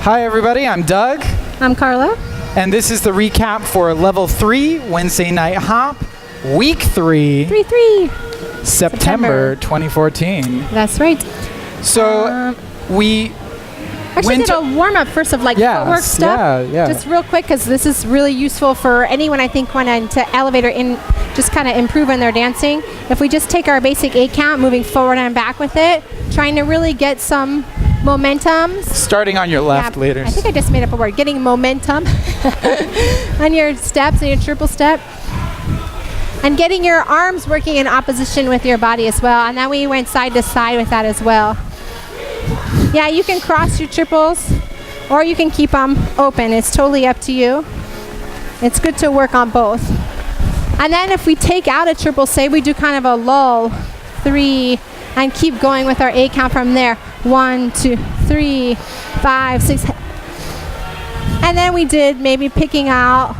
Hi everybody, I'm Doug. I'm Carla. And this is the recap for Level 3, Wednesday Night Hop, Week 3, September 2014. That's right. So we actually did a warm-up first of footwork stuff. Yeah. Just real quick, because this is really useful for anyone I think wanting to elevate or just kind of improve on their dancing. If we just take our basic 8 count, moving forward and back with it, trying to really get some momentum. Starting on your left, leaders. I think I just made up a word. Getting momentum on your steps and your triple step. And getting your arms working in opposition with your body as well. And then we went side to side with that as well. Yeah, you can cross your triples or you can keep them open. It's totally up to you. It's good to work on both. And then if we take out a triple, say we do kind of a lull, 3, and keep going with our 8 count from there. 1, 2, 3, 5, 6. And then we did maybe picking out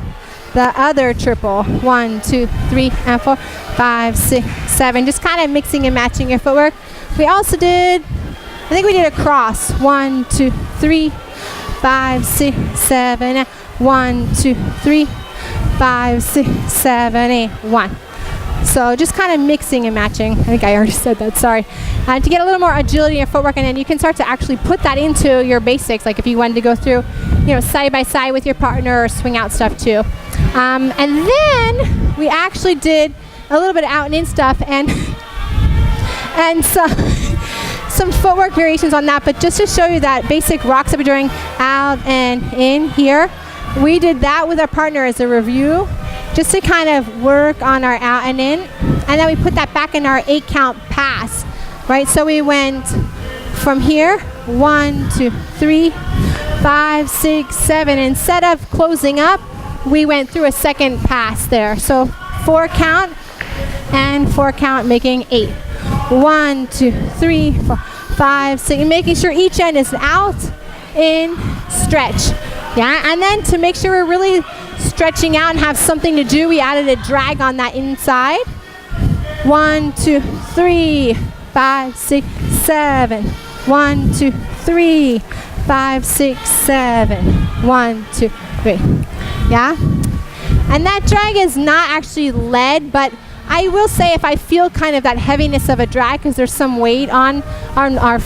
the other triple. 1, 2, 3, and 4, 5, 6, 7. Just kind of mixing and matching your footwork. We also did, I think we did a cross. 1, 2, 3, 5, 6, 7. 1, 2, 3, 5, 6, 7, 8, 1. So just kind of mixing and matching. I think I already said that, sorry. To get a little more agility in your footwork, and then you can start to actually put that into your basics, like if you wanted to go through, side by side with your partner or swing out stuff too. And then we actually did a little bit of out and in stuff and some footwork variations on that, but just to show you that basic rocks that we're doing out and in here, we did that with our partner as a review, just to kind of work on our out and in. And then we put that back in our 8 count pass, right? So we went from here, 1, 2, 3, 5, 6, 7. Instead of closing up, we went through a second pass there. So 4 count and 4 count, making 8. 1, 2, 3, 4, 5, 6, and making sure each end is out, in, stretch. Yeah, and then to make sure we're really stretching out and have something to do, we added a drag on that inside. 1, 2, 3, 5, 6, 7. 1, 2, 3, 5, 6, 7. 1, 2, 3. Yeah? And that drag is not actually lead, but I will say if I feel kind of that heaviness of a drag, because there's some weight on our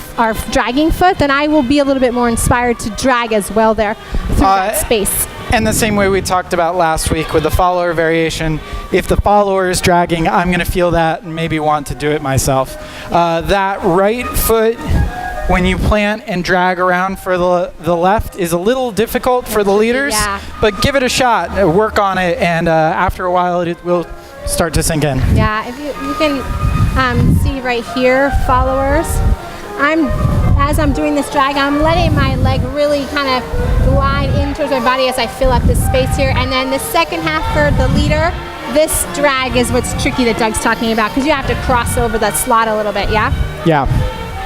dragging foot, then I will be a little bit more inspired to drag as well there through that space. And the same way we talked about last week with the follower variation, if the follower is dragging, I'm going to feel that and maybe want to do it myself. That right foot, when you plant and drag around for the left, is a little difficult for the leaders, but give it a shot, work on it, and after a while it will start to sink in. Yeah, if you can see right here, followers, as I'm doing this drag, I'm letting my leg really kind of glide in towards my body as I fill up this space here. And then the second half for the leader, this drag is what's tricky that Doug's talking about, because you have to cross over that slot a little bit, yeah? Yeah.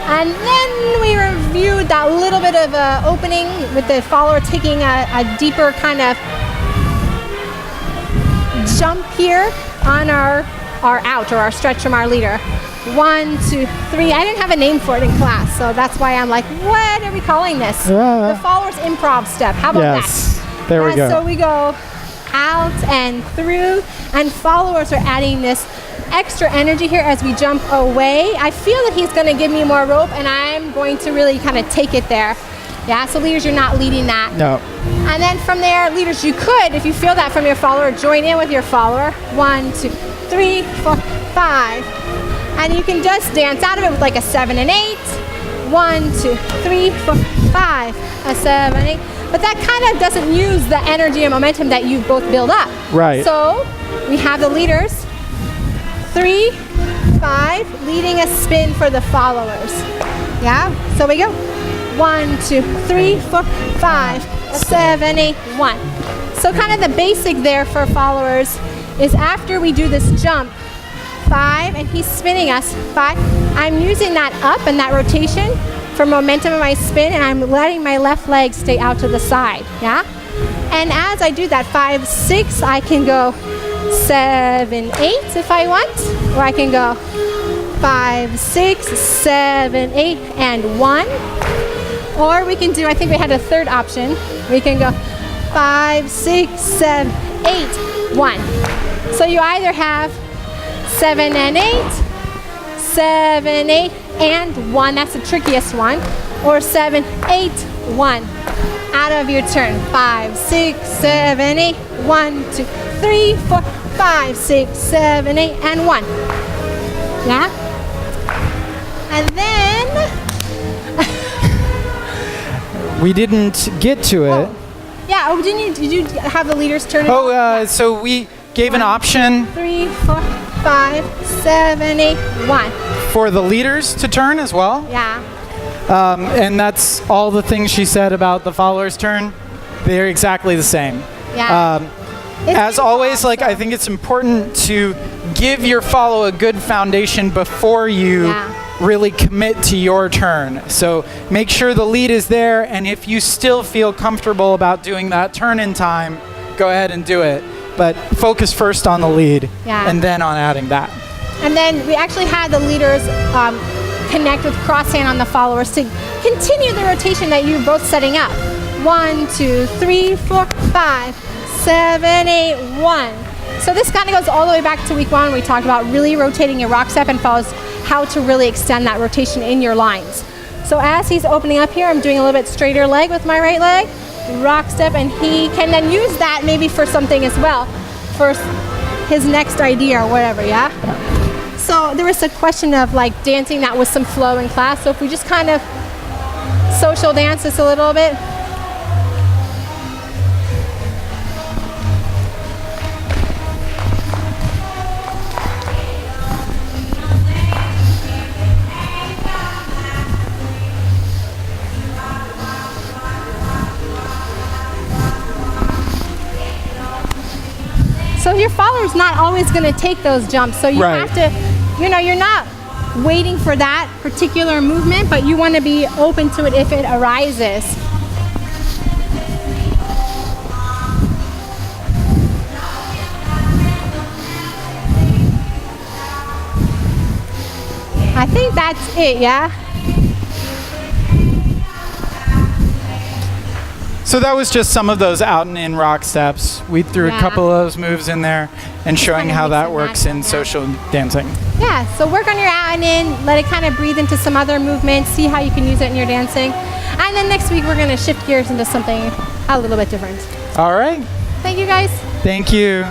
And then we reviewed that little bit of opening with the follower taking a deeper kind of jump here on our out or our stretch from our leader. 1, 2, 3. I didn't have a name for it in class, so that's why I'm like, what are we calling this? The follower's improv step. How about that? There we go. So we go out and through, and followers are adding this extra energy here as we jump away. I feel that he's going to give me more rope, and I'm going to really kind of take it there. Yeah, so leaders, you're not leading that. No. And then from there, leaders, you could, if you feel that from your follower, join in with your follower. 1, 2, 3, 4, 5. And you can just dance out of it with like a 7 and 8. 1, 2, 3, 4, 5. A 7, 8. But that kind of doesn't use the energy and momentum that you both build up. Right. So we have the leaders. 3, 5, leading a spin for the followers. Yeah? So we go. 1, 2, 3, 4, 5, a 7, 8, 1. So kind of the basic there for followers is after we do this jump, 5, and he's spinning us, 5, I'm using that up and that rotation for momentum in my spin, and I'm letting my left leg stay out to the side, yeah? And as I do that, 5, 6, I can go 7, 8 if I want, or I can go 5, 6, 7, 8, and 1. Or we can do, I think we had a third option. We can go 5, 6, 7, 8, 1. So you either have 7 and 8, 7, 8, and 1. That's the trickiest one. Or 7, 8, 1. Out of your turn. 5, 6, 7, 8, 1, 2, 3, 4, 5, 6, 7, 8, and 1. Yeah? And then We didn't get to it. yeah, did you have the leaders turn it on? So we gave an option 3, 4, 5, 7, 8, 1. for the leaders to turn as well. Yeah. And that's all the things she said about the followers' turn. They're exactly the same. Yeah. As always, like, I think it's important to give your follow a good foundation before you really commit to your turn. So make sure the lead is there, and if you still feel comfortable about doing that turn in time, go ahead and do it. But focus first on the lead, and then on adding that. And then we actually had the leaders connect with crosshand on the followers to continue the rotation that you're both setting up. 1, 2, 3, 4, 5, 7, 8, 1. So this kind of goes all the way back to week 1. We talked about really rotating your rock step and follows how to really extend that rotation in your lines. So as he's opening up here, I'm doing a little bit straighter leg with my right leg, rock step, and he can then use that maybe for something as well, for his next idea or whatever, yeah? So there was a question of like dancing that with some flow in class. So if we just kind of social dance this a little bit. So your follower's not always going to take those jumps. So you have to, you're not waiting for that particular movement, but you want to be open to it if it arises. I think that's it, yeah? So that was just some of those out and in rock steps. We threw a couple of those moves in there and showing how that works in social dancing. Yeah, so work on your out and in, let it kind of breathe into some other movements, see how you can use it in your dancing. And then next week we're going to shift gears into something a little bit different. All right. Thank you guys. Thank you.